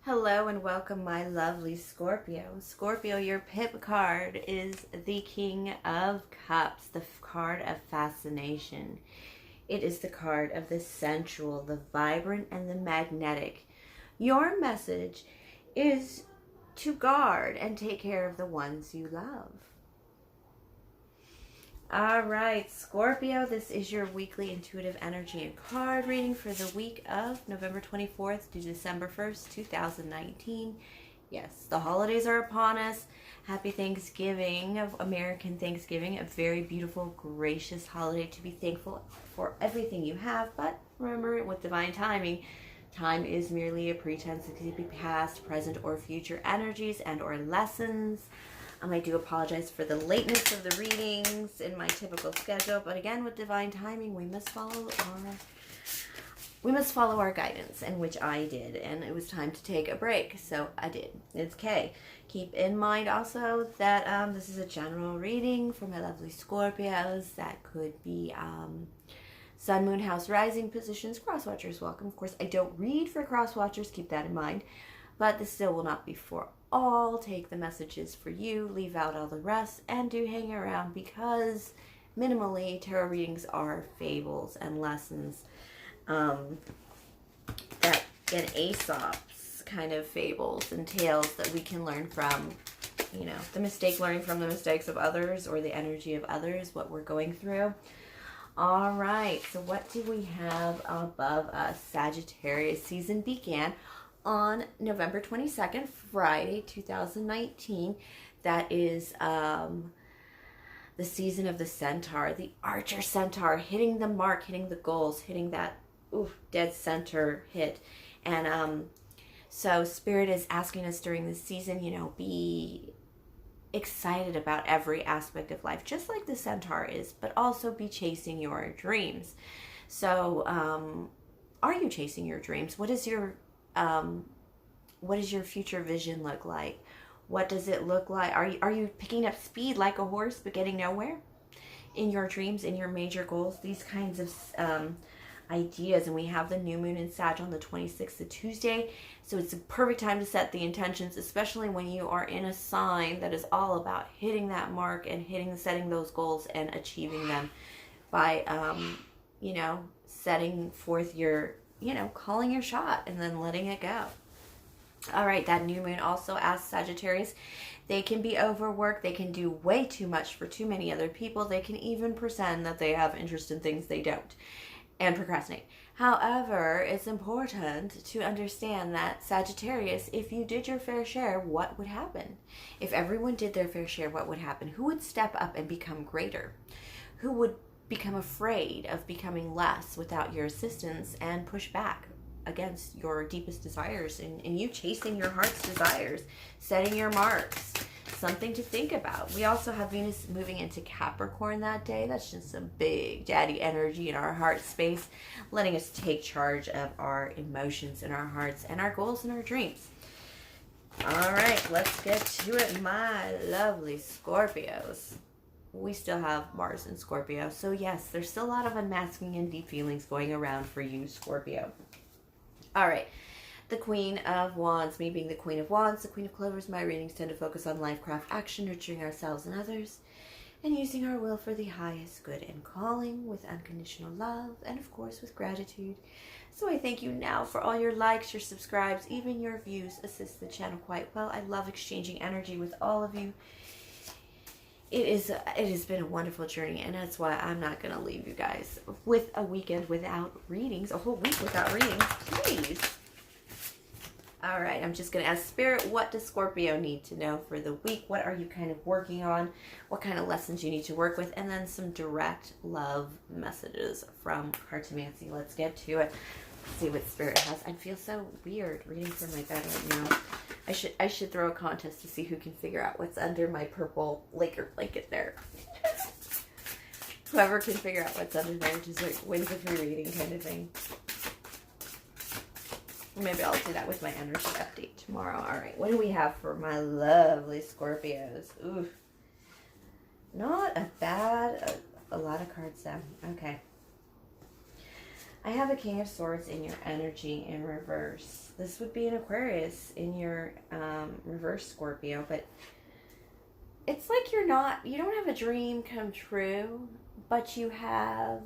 Hello and welcome, my lovely Scorpio. Scorpio, your pip card is the King of Cups, the card of fascination. It is the card of the sensual, the vibrant, and the magnetic. Your message is to guard and take care of the ones you love. All right, Scorpio, this is your weekly intuitive energy and card reading for the week of November 24th to December 1st, 2019. Yes, the holidays are upon us. Happy Thanksgiving, of American Thanksgiving, a very beautiful, gracious holiday to be thankful for everything you have. But remember, with divine timing, time is merely a pretense. It could be past, present, or future energies and or lessons. I do apologize for the lateness of the readings in my typical schedule, but again, with divine timing, we must follow our guidance, and which I did, and it was time to take a break, so I did. It's okay. Keep in mind also that this is a general reading for my lovely Scorpios. That could be Sun, Moon, House, Rising positions. Cross-watchers welcome. Of course, I don't read for cross-watchers. Keep that in mind. But this still will not be for all. Take the messages for you, leave out all the rest, and do hang around because minimally tarot readings are fables and lessons that in Aesop's kind of fables and tales that we can learn from, you know, learning from the mistakes of others or the energy of others, what we're going through. All right, so what do we have above us? Sagittarius season began on November 22nd, Friday, 2019. That is the season of the Centaur, the Archer Centaur, hitting the mark, hitting the goals, hitting that dead center hit. And so Spirit is asking us during this season, you know, be excited about every aspect of life, just like the Centaur is, but also be chasing your dreams. So are you chasing your dreams? What is your future vision look like? What does it look like? Are you picking up speed like a horse but getting nowhere in your dreams, in your major goals? These kinds of ideas. And we have the new moon in Sag on the 26th of Tuesday, so it's a perfect time to set the intentions, especially when you are in a sign that is all about hitting that mark and setting those goals and achieving them by you know, setting forth your, you know, calling your shot and then letting it go. All right, that new moon also asks Sagittarius, they can be overworked, they can do way too much for too many other people, they can even pretend that they have interest in things they don't and procrastinate. However, it's important to understand that Sagittarius, if you did your fair share, what would happen? If everyone did their fair share, what would happen? Who would step up and become greater? Who would become afraid of becoming less without your assistance and push back against your deepest desires and you chasing your heart's desires, setting your marks? Something to think about. We also have Venus moving into Capricorn that day. That's just some big daddy energy in our heart space, letting us take charge of our emotions and our hearts and our goals and our dreams. All right, let's get to it, my lovely Scorpios. We still have Mars in Scorpio. So yes, there's still a lot of unmasking and deep feelings going around for you, Scorpio. All right. The Queen of Wands, me being the Queen of Wands, the Queen of Clovers, my readings tend to focus on life, craft, action, nurturing ourselves and others, and using our will for the highest good and calling with unconditional love and, of course, with gratitude. So I thank you now for all your likes, your subscribes, even your views assist the channel quite well. I love exchanging energy with all of you. It has been a wonderful journey, and that's why I'm not going to leave you guys with a weekend without readings, a whole week without readings, please. All right, I'm just going to ask Spirit, what does Scorpio need to know for the week? What are you kind of working on? What kind of lessons you need to work with? And then some direct love messages from Cartomancy. Let's get to it. Let's see what Spirit has. I feel so weird reading from my bed right now. I should throw a contest to see who can figure out what's under my purple Laker blanket there. Whoever can figure out what's under there just like wins a free reading kind of thing. Maybe I'll do that with my energy update tomorrow. All right, what do we have for my lovely Scorpios? Ooh, not a bad, a lot of cards though. Okay. I have a King of Swords in your energy in reverse. This would be an Aquarius in your reverse Scorpio, but it's like you don't have a dream come true, but you have,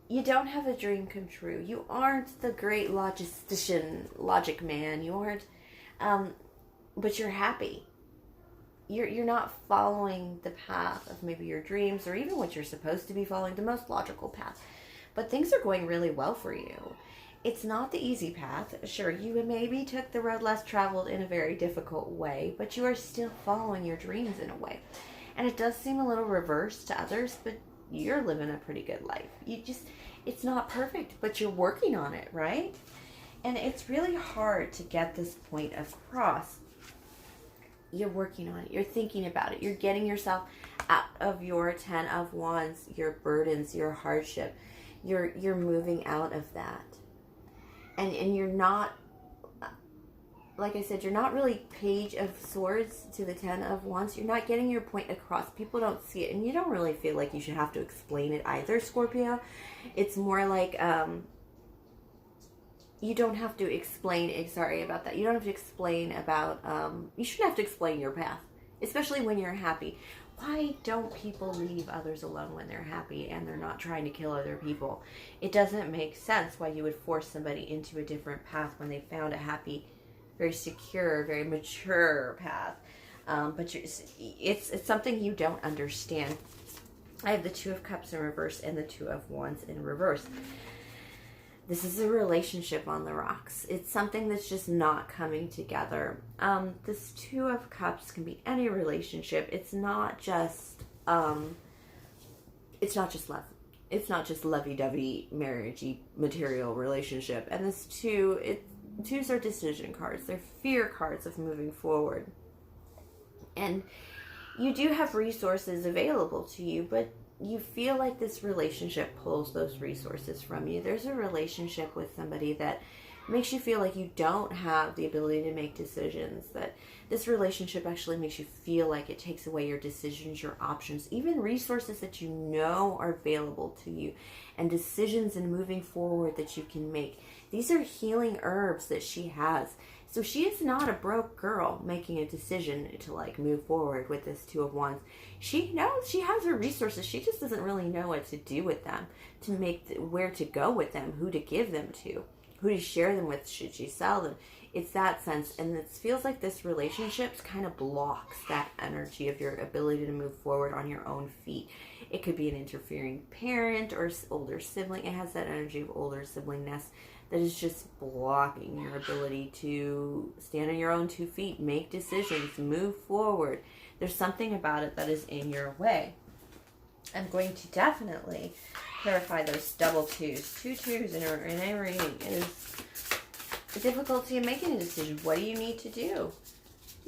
you don't have a dream come true. You aren't the great logic man. You aren't, but you're happy. You're not following the path of maybe your dreams or even what you're supposed to be following, the most logical path. But things are going really well for you. It's not the easy path. Sure, you maybe took the road less traveled in a very difficult way, but you are still following your dreams in a way. And it does seem a little reversed to others, but you're living a pretty good life. It's not perfect, but you're working on it, right? And it's really hard to get this point across. You're working on it. You're thinking about it. You're getting yourself out of your 10 of Wands, your burdens, your hardship. You're moving out of that. And you're not, like I said, you're not really Page of Swords to the 10 of Wands. You're not getting your point across. People don't see it. And you don't really feel like you should have to explain it either, Scorpio. It's more like, you don't have to explain, sorry about that. You don't have to explain about, you shouldn't have to explain your path, especially when you're happy. Why don't people leave others alone when they're happy and they're not trying to kill other people? It doesn't make sense why you would force somebody into a different path when they found a happy, very secure, very mature path. But it's something you don't understand. I have the Two of Cups in reverse and the Two of Wands in reverse. This is a relationship on the rocks. It's something that's just not coming together. This Two of Cups can be any relationship. It's not just love. It's not just lovey-dovey, marriagey, material relationship. And this twos are decision cards. They're fear cards of moving forward. And you do have resources available to you, but you feel like this relationship pulls those resources from you. There's a relationship with somebody that makes you feel like you don't have the ability to make decisions, that this relationship actually makes you feel like it takes away your decisions, your options, even resources that you know are available to you, and decisions and moving forward that you can make. These are healing herbs that she has. So she is not a broke girl making a decision to like move forward with this Two of Wands. She knows she has her resources. She just doesn't really know what to do with them, to make where to go with them, who to give them to, who to share them with, should she sell them. It's that sense. And it feels like this relationship kind of blocks that energy of your ability to move forward on your own feet. It could be an interfering parent or older sibling. It has that energy of older siblingness that is just blocking your ability to stand on your own 2 feet, make decisions, move forward. There's something about it that is in your way. I'm going to definitely clarify those double twos. 2 twos in a reading is the difficulty in making a decision. What do you need to do?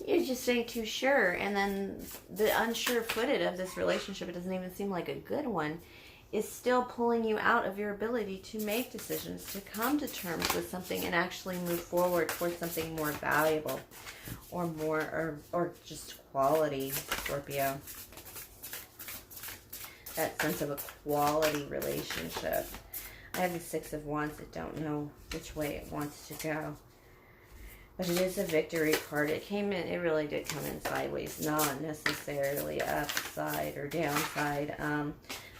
You just ain't too sure. And then the unsure-footed of this relationship, it doesn't even seem like a good one, is still pulling you out of your ability to make decisions, to come to terms with something and actually move forward towards something more valuable or more, or just quality, Scorpio. That sense of a quality relationship. I have the Six of Wands. I don't know which way it wants to go. But it is a victory card. It came in, it really did come in sideways, not necessarily upside or downside.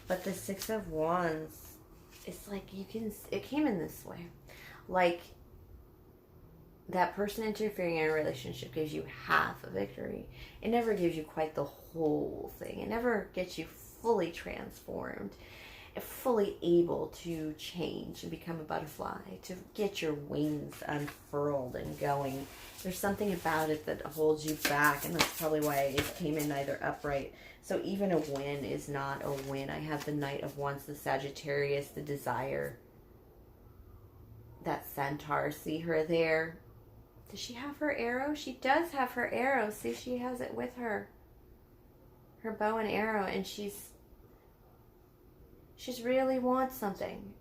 But the Six of Wands, it's like it came in this way. Like that person interfering in a relationship gives you half a victory. It never gives you quite the whole thing. It never gets you fully transformed, fully able to change and become a butterfly, to get your wings unfurled and going. There's something about it that holds you back, and that's probably why it came in neither upright. So even a win is not a win. I have the Knight of Wands, the Sagittarius, the Desire, that Centaur. See her there? Does she have her arrow? She does have her arrow. See, she has it with her. Her bow and arrow, and she's really wants something.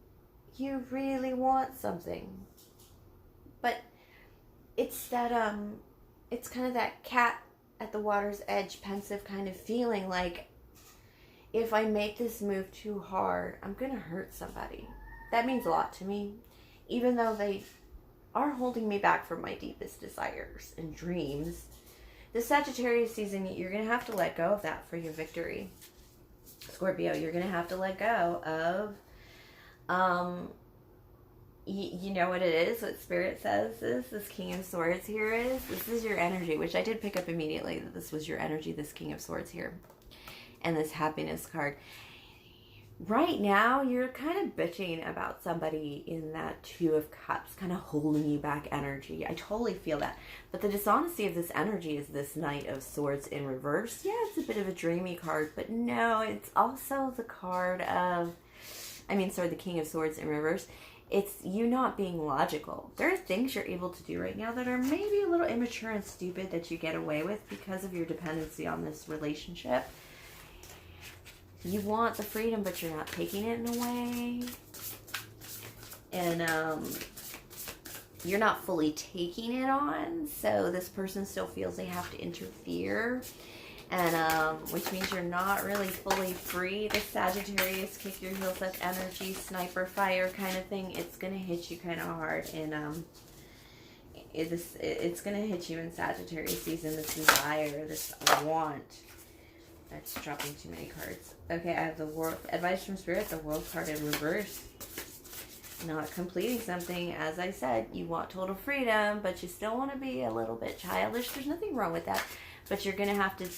You really want something. But it's that, it's kind of that cat at the water's edge, pensive kind of feeling, like if I make this move too hard, I'm going to hurt somebody. That means a lot to me. Even though they are holding me back from my deepest desires and dreams, the Sagittarius season, you're going to have to let go of that for your victory. Scorpio, you're going to have to let go of, you know what it is, what Spirit says is, this King of Swords here is, this is your energy, which I did pick up immediately that this was your energy, this King of Swords here. And this happiness card. Right now, you're kind of bitching about somebody in that Two of Cups, kind of holding you back energy. I totally feel that. But the dishonesty of this energy is this Knight of Swords in reverse. Yeah, it's a bit of a dreamy card, but no, it's also the card of, the King of Swords in reverse. It's you not being logical. There are things you're able to do right now that are maybe a little immature and stupid that you get away with because of your dependency on this relationship. You want the freedom, but you're not taking it in a way. And you're not fully taking it on. So this person still feels they have to interfere. And which means you're not really fully free. The Sagittarius, kick your heels up energy, sniper fire kind of thing. It's going to hit you kind of hard. And it's going to hit you in Sagittarius season. This desire, this want. That's dropping too many cards. Okay, I have the World advice from Spirit, the World card in reverse. Not completing something. As I said, you want total freedom, but you still want to be a little bit childish. There's nothing wrong with that. But you're going to have to,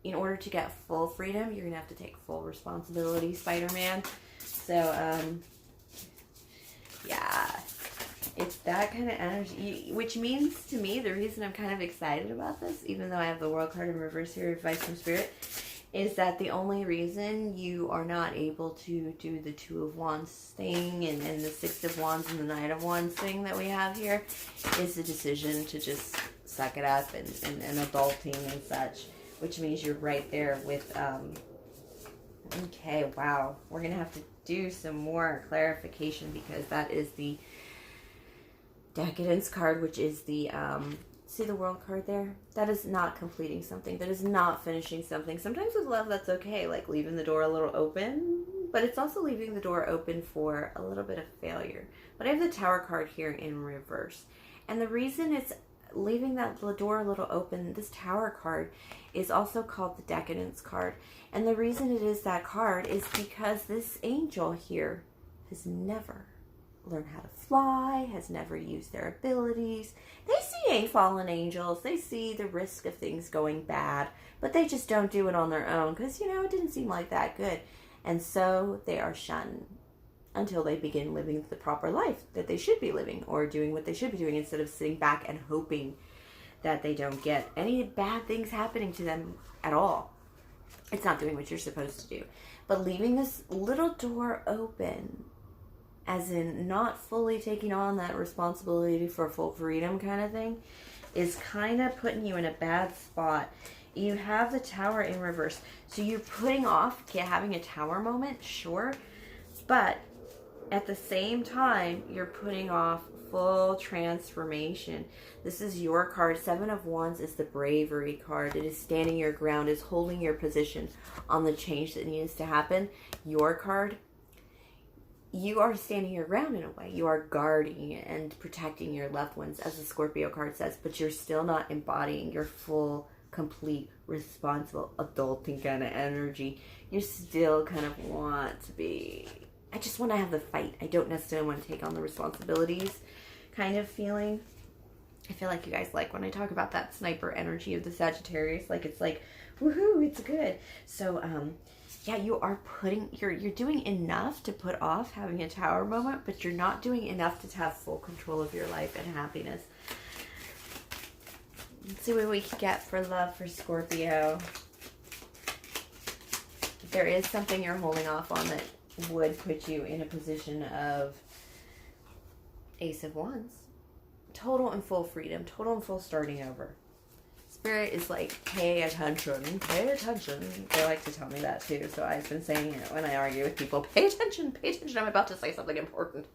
in order to get full freedom, you're going to have to take full responsibility, Spider-Man. So, yeah. It's that kind of energy, which means to me, the reason I'm kind of excited about this, even though I have the World card in reverse here, advice from Spirit, is that the only reason you are not able to do the Two of Wands thing and the Six of Wands and the Knight of Wands thing that we have here is the decision to just suck it up and adulting and such, which means you're right there with, okay, wow, we're going to have to do some more clarification because that is the Decadence card, which is the, see the World card there? That is not completing something. That is not finishing something. Sometimes with love, that's okay, like leaving the door a little open, but it's also leaving the door open for a little bit of failure. But I have the Tower card here in reverse. And the reason it's leaving that door a little open, this Tower card is also called the Decadence card. And the reason it is that card is because this angel here has never learn how to fly, has never used their abilities. They see fallen angels. They see the risk of things going bad, but they just don't do it on their own because, it didn't seem like that good. And so they are shunned until they begin living the proper life that they should be living or doing what they should be doing instead of sitting back and hoping that they don't get any bad things happening to them at all. It's not doing what you're supposed to do. But leaving this little door open, as in not fully taking on that responsibility for full freedom kind of thing, is kind of putting you in a bad spot. You have the Tower in reverse. So you're putting off having a Tower moment, sure. But at the same time, you're putting off full transformation. This is your card. Seven of Wands is the bravery card. It is standing your ground, is holding your position on the change that needs to happen. Your card, you are standing your ground in a way. You are guarding and protecting your loved ones, as the Scorpio card says, but you're still not embodying your full, complete, responsible, adulting kind of energy. You still kind of want to be, I just want to have the fight. I don't necessarily want to take on the responsibilities kind of feeling. I feel like you guys like when I talk about that sniper energy of the Sagittarius. Like, it's like, woohoo, it's good. So, yeah, you are you're doing enough to put off having a Tower moment, but you're not doing enough to have full control of your life and happiness. Let's see what we can get for love for Scorpio. There is something you're holding off on that would put you in a position of Ace of Wands. Total and full freedom. Total and full starting over. Spirit is like, pay attention, pay attention. They like to tell me that too, so I've been saying it when I argue with people. Pay attention, I'm about to say something important.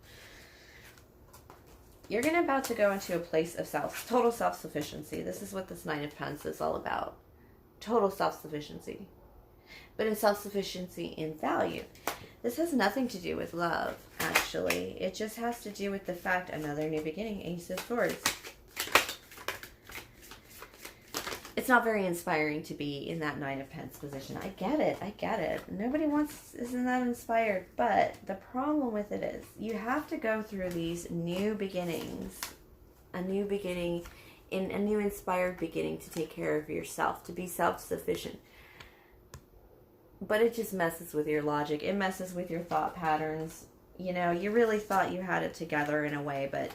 You're about to go into a place of total self-sufficiency. This is what this Nine of Pentacles is all about. Total self-sufficiency. but in self-sufficiency in value. This has nothing to do with love, actually. It just has to do with the fact, another new beginning, Ace of Swords. It's not very inspiring to be in that Nine of Pentacles position. I get it. I get it. Nobody isn't that inspired. But the problem with it is you have to go through these new beginnings. A new beginning, in a new inspired beginning to take care of yourself, to be self-sufficient. But it just messes with your logic. It messes with your thought patterns. You know, you really thought you had it together in a way, but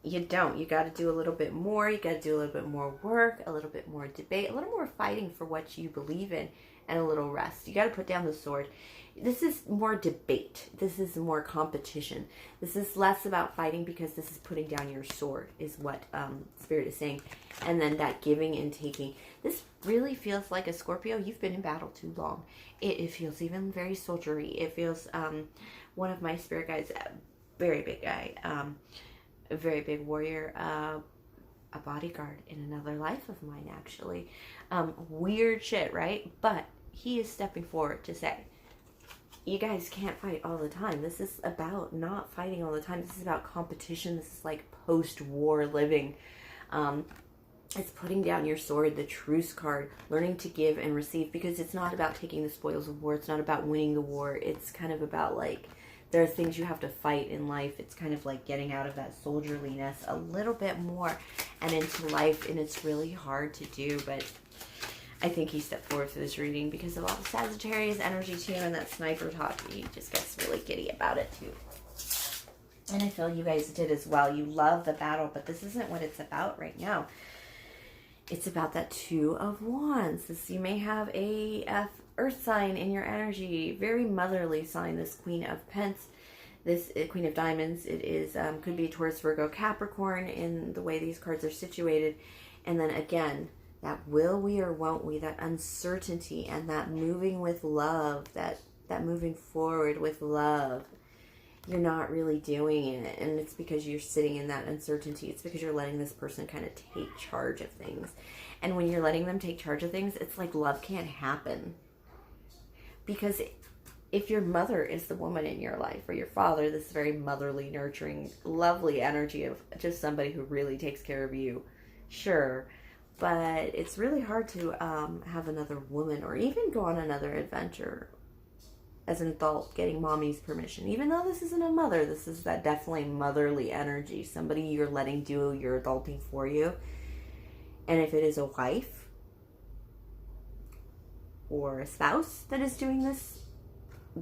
you don't. You got to do a little bit more. You got to do a little bit more work, a little bit more debate, a little more fighting for what you believe in, and a little rest. You got to put down the sword. This is more debate. This is more competition. This is less about fighting because this is putting down your sword, is what Spirit is saying. And then that giving and taking. This really feels like a Scorpio. You've been in battle too long. It feels even very soldiery. It feels, one of my spirit guides, a very big guy, a very big warrior, a bodyguard in another life of mine, actually. Weird shit, right? But he is stepping forward to say, you guys can't fight all the time. This is about not fighting all the time. This is about competition. This is like post-war living. It's putting down your sword, the truce card, learning to give and receive, because it's not about taking the spoils of war. It's not about winning the war. It's kind of about, like, there are things you have to fight in life. It's kind of like getting out of that soldierliness a little bit more and into life, and it's really hard to do, but I think he stepped forward for this reading because of all the Sagittarius energy too, and that sniper talk. He just gets really giddy about it too. And I feel you guys did as well. You love the battle, but this isn't what it's about right now. It's about that Two of Wands. You may have a earth sign in your energy, very motherly sign, this Queen of Pentacles, this Queen of Diamonds. It is could be Taurus, Virgo, Capricorn in the way these cards are situated. And then again, that will we or won't we, that uncertainty, and that moving with love, that moving forward with love. You're not really doing it, and it's because you're sitting in that uncertainty. It's because you're letting this person kind of take charge of things. And when you're letting them take charge of things, it's like love can't happen. Because if your mother is the woman in your life, or your father, this very motherly, nurturing, lovely energy of just somebody who really takes care of you, sure. But it's really hard to have another woman, or even go on another adventure as an adult, getting mommy's permission. Even though this isn't a mother, this is that definitely motherly energy. Somebody you're letting do your adulting for you. And if it is a wife or a spouse that is doing this,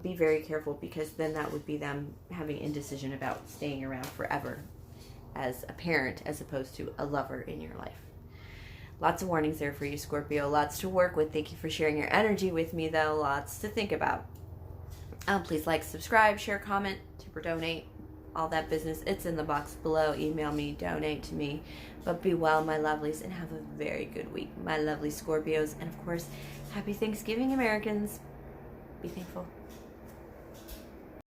be very careful, because then that would be them having indecision about staying around forever as a parent as opposed to a lover in your life. Lots of warnings there for you, Scorpio. Lots to work with. Thank you for sharing your energy with me, though. Lots to think about. Please like, subscribe, share, comment, tip or donate. All that business. It's in the box below. Email me, donate to me. But be well, my lovelies, and have a very good week, my lovely Scorpios. And, of course, happy Thanksgiving, Americans. Be thankful.